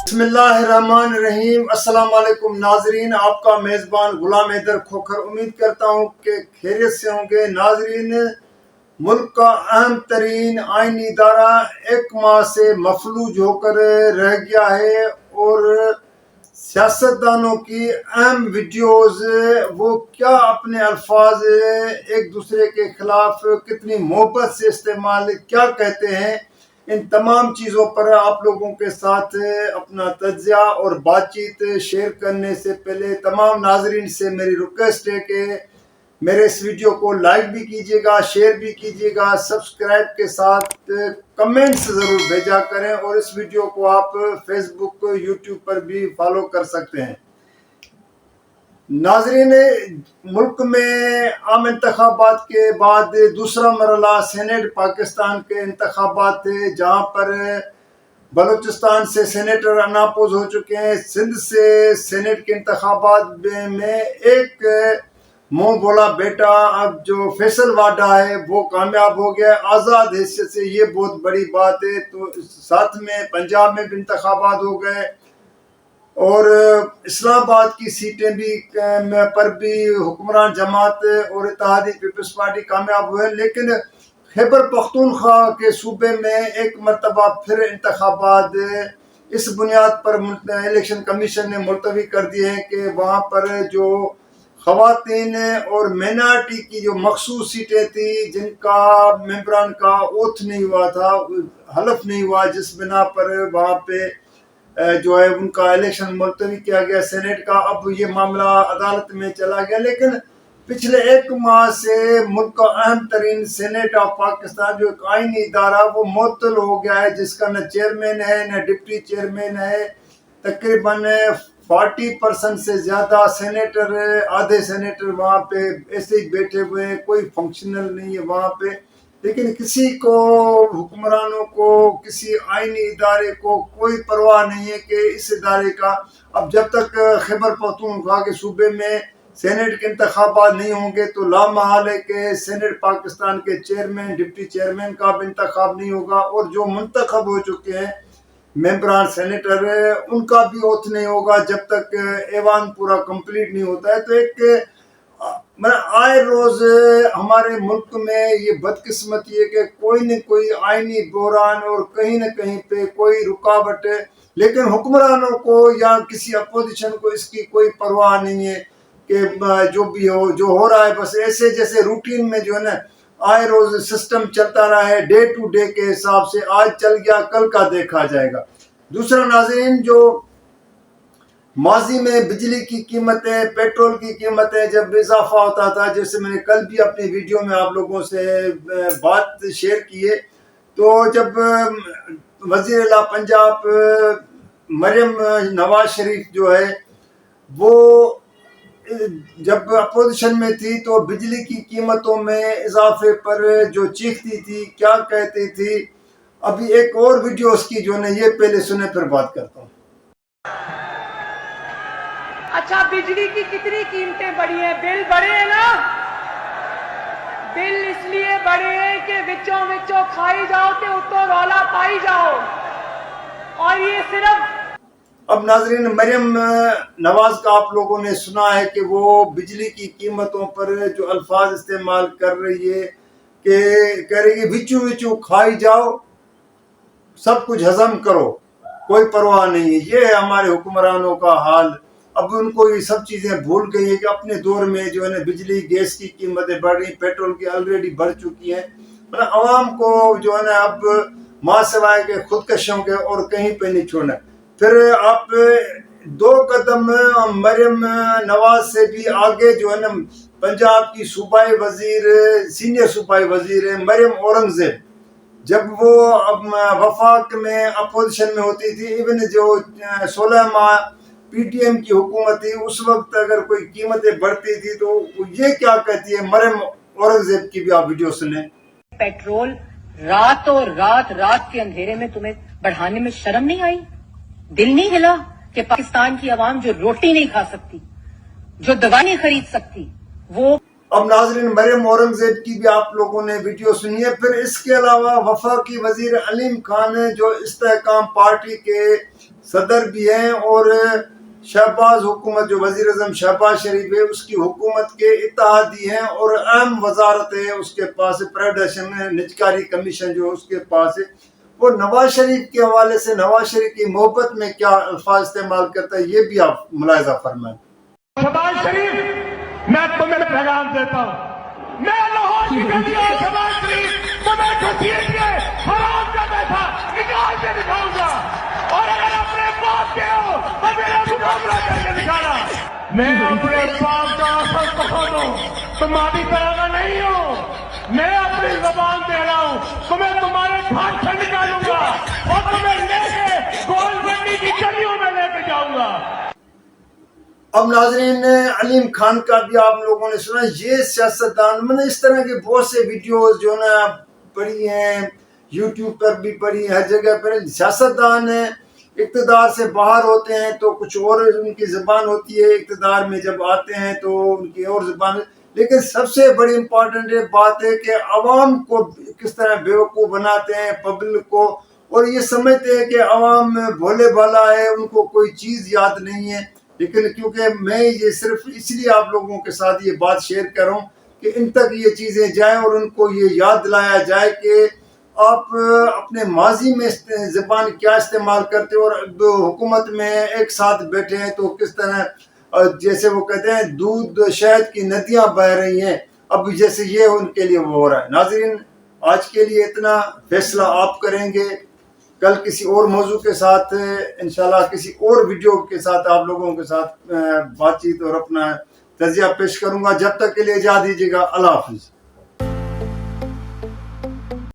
بسم اللہ الرحمن الرحیم۔ السلام علیکم ناظرین، آپ کا میزبان غلام حیدر کھوکھر امید کرتا ہوں کہ خیریت سے ہوں گے۔ ناظرین، ملک کا اہم ترین آئینی ادارہ ایک ماہ سے مفلوج ہو کر رہ گیا ہے اور سیاستدانوں کی اہم ویڈیوز وہ کیا اپنے الفاظ ایک دوسرے کے خلاف کتنی محبت سے استعمال کیا کہتے ہیں، ان تمام چیزوں پر آپ لوگوں کے ساتھ اپنا تجزیہ اور بات چیت شیئر کرنے سے پہلے تمام ناظرین سے میری ریکویسٹ ہے کہ میرے اس ویڈیو کو لائک بھی کیجیے گا، شیئر بھی کیجیے گا، سبسکرائب کے ساتھ کمنٹس ضرور بھیجا کریں، اور اس ویڈیو کو آپ فیس بک یوٹیوب پر بھی فالو کر سکتے ہیں۔ ناظرین، ملک میں عام انتخابات کے بعد دوسرا مرحلہ سینیٹ پاکستان کے انتخابات تھے، جہاں پر بلوچستان سے سینیٹر اناپوز ہو چکے ہیں۔ سندھ سے سینیٹ کے انتخابات میں ایک منہ بولا بیٹا اب جو فیصل واڈا ہے وہ کامیاب ہو گیا آزاد حیثیت سے، یہ بہت بڑی بات ہے۔ تو ساتھ میں پنجاب میں بھی انتخابات ہو گئے اور اسلام آباد کی سیٹیں بھی پر بھی حکمران جماعت اور اتحادی پیپلز پارٹی کامیاب ہوئے، لیکن خیبر پختونخوا کے صوبے میں ایک مرتبہ پھر انتخابات اس بنیاد پر الیکشن کمیشن نے ملتوی کر دیے ہیں کہ وہاں پر جو خواتین اور مینارٹی کی جو مخصوص سیٹیں تھیں، جن کا ممبران کا اوتھ نہیں ہوا تھا، حلف نہیں ہوا، جس بنا پر وہاں پہ جو ہے ان کا الیکشن ملتوی کیا گیا سینیٹ کا۔ اب یہ معاملہ عدالت میں چلا گیا، لیکن پچھلے ایک ماہ سے ملک کا اہم ترین سینیٹ آف پاکستان جو ایک آئینی ادارہ وہ معطل ہو گیا ہے، جس کا نہ چیئرمین ہے نہ ڈپٹی چیئرمین ہے۔ تقریباً 40% سے زیادہ سینیٹر، آدھے سینیٹر وہاں پہ ایسے ہی بیٹھے ہوئے ہیں، کوئی فنکشنل نہیں ہے وہاں پہ۔ لیکن کسی کو، حکمرانوں کو، کسی آئینی ادارے کو کوئی پرواہ نہیں ہے کہ اس ادارے کا اب جب تک خیبر پختونخوا کے صوبے میں سینیٹ کے انتخابات نہیں ہوں گے تو لامحال ہے کہ سینیٹ پاکستان کے چیئرمین، ڈپٹی چیئرمین کا بھی انتخاب نہیں ہوگا، اور جو منتخب ہو چکے ہیں ممبران سینیٹر ان کا بھی اوتھ نہیں ہوگا جب تک ایوان پورا کمپلیٹ نہیں ہوتا ہے۔ تو ایک آئے روز ہمارے ملک میں یہ بدقسمتی ہے کہ کوئی نہ کوئی آئینی بحران اور کہیں نہ کہیں پہ کوئی رکاوٹ ہے، لیکن حکمرانوں کو یا کسی اپوزیشن کو اس کی کوئی پرواہ نہیں ہے کہ جو بھی ہو، جو ہو رہا ہے بس ایسے جیسے روٹین میں جو ہے نا آئے روز سسٹم چلتا رہا ہے، ڈے ٹو ڈے کے حساب سے، آج چل گیا کل کا دیکھا جائے گا۔ دوسرا ناظرین، جو ماضی میں بجلی کی قیمتیں، پیٹرول کی قیمتیں جب اضافہ ہوتا تھا، جیسے میں نے کل بھی اپنی ویڈیو میں آپ لوگوں سے بات شیئر کی ہے، تو جب وزیر اعلیٰ پنجاب مریم نواز شریف جو ہے وہ جب اپوزیشن میں تھی تو بجلی کی قیمتوں میں اضافے پر جو چیختی تھی، کیا کہتی تھی، ابھی ایک اور ویڈیو اس کی جو ہے یہ پہلے سنے پھر بات کرتا ہوں۔ اچھا، بجلی کی کتنی قیمتیں بڑھی ہیں؟ بل بڑھے ہیں نا؟ بل اس لیے بڑھے ہیں کہ وچوں کھائی جاؤ تے اتو رولا پائی جاؤ، اور یہ صرف اب ناظرین، مریم نواز کا آپ لوگوں نے سنا ہے کہ وہ بجلی کی قیمتوں پر جو الفاظ استعمال کر رہی ہے کہ کہہ رہی ہے وچو کھائی جاؤ، سب کچھ ہضم کرو، کوئی پرواہ نہیں ہے۔ یہ ہے ہمارے حکمرانوں کا حال۔ اب ان کو یہ سب چیزیں بھول گئی ہے کہ اپنے دور میں جو ہے نا بجلی گیس کی قیمتیں بڑھ رہی، پیٹرول کی آلریڈی بڑھ چکی ہیں، عوام کو جو ہے نا اب ماں سوائے کے خودکشیوں کے اور کہیں پہ نہیں چھوڑنا۔ پھر آپ دو قدم مریم نواز سے بھی آگے جو ہے نا پنجاب کی صوبائی وزیر، سینئر صوبائی وزیر ہے مریم اورنگزیب، جب وہ وفاق میں اپوزیشن میں ہوتی تھی، ایون جو 16 ماہ پی ٹی ایم کی حکومت تھی، اس وقت اگر کوئی قیمتیں بڑھتی تھی تو یہ کیا کہتی ہے مریم اورنگزیب کی بھی آپ ویڈیو سنیں۔ پیٹرول رات کے اندھیرے میں تمہیں بڑھانے میں شرم نہیں آئی؟ دل نہیں ہلا کہ پاکستان کی عوام جو روٹی نہیں کھا سکتی، جو دوا نہیں خرید سکتی، وہ اب ناظرین مریم اورنگزیب کی بھی آپ لوگوں نے ویڈیو سنی ہے. پھر اس کے علاوہ وفاقی وزیر علیم خان ہیں جو استحکام پارٹی کے صدر بھی ہیں، اور شہباز حکومت جو وزیر اعظم شہباز شریف ہے اس کی حکومت کے اتحادی ہیں، اور اہم وزارت ہے اس کے پاس پریڈیشن نجکاری کمیشن جو اس کے پاس ہے. وہ نواز شریف کے حوالے سے نواز شریف کی محبت میں کیا الفاظ استعمال کرتا ہے یہ بھی آپ ملاحظہ فرمائیں. شہباز شریف میں تمہیں پیغام دیتا ہوں، میں لاہور کی گلیوں شہباز شریف تمہیں گھسیٹ کے حرام کا بیٹھا نکال کے دکھاؤں گا، اور اگر اپنے باپ کے ہو تو میرا مقابلہ کر کے دکھانا. میں اپنے باپ کا اصل پسند ہوں، تمہاری طرح کا نہیں ہوں. میں اپنی زبان دے رہا ہوں، تمہیں تمہارے گھر سے نکالوں گا اور تمہیں لے کے گول بنڈی کی گلیوں میں لے کے جاؤں گا. اب ناظرین علیم خان کا بھی آپ لوگوں نے سنا. یہ سیاستدان میں نے اس طرح کے بہت سے ویڈیوز جو نا پڑھی ہیں، یوٹیوب پر بھی پڑھی، ہر جگہ پر. سیاستدان اقتدار سے باہر ہوتے ہیں تو کچھ اور ان کی زبان ہوتی ہے، اقتدار میں جب آتے ہیں تو ان کی اور زبان. لیکن سب سے بڑی امپورٹنٹ بات ہے کہ عوام کو کس طرح بیوقوف بناتے ہیں، پبلک کو، اور یہ سمجھتے ہیں کہ عوام بھولے بھالا ہے، ان کو کوئی چیز یاد نہیں ہے. لیکن کیونکہ میں یہ صرف اس لیے آپ لوگوں کے ساتھ یہ بات شیئر کر رہا ہوں کہ ان تک یہ چیزیں جائیں اور ان کو یہ یاد دلایا جائے کہ آپ اپنے ماضی میں زبان کیا استعمال کرتے ہو، اور حکومت میں ایک ساتھ بیٹھے ہیں تو کس طرح جیسے وہ کہتے ہیں دودھ شہد کی ندیاں بہہ رہی ہیں، اب جیسے یہ ان کے لیے وہ ہو رہا ہے. ناظرین آج کے لیے اتنا، فیصلہ آپ کریں گے. کل کسی اور موضوع کے ساتھ انشاءاللہ کسی اور ویڈیو کے ساتھ آپ لوگوں کے ساتھ بات چیت اور اپنا تجزیہ پیش کروں گا. جب تک کے لیے اجازت دیجیے گا. اللہ حافظ.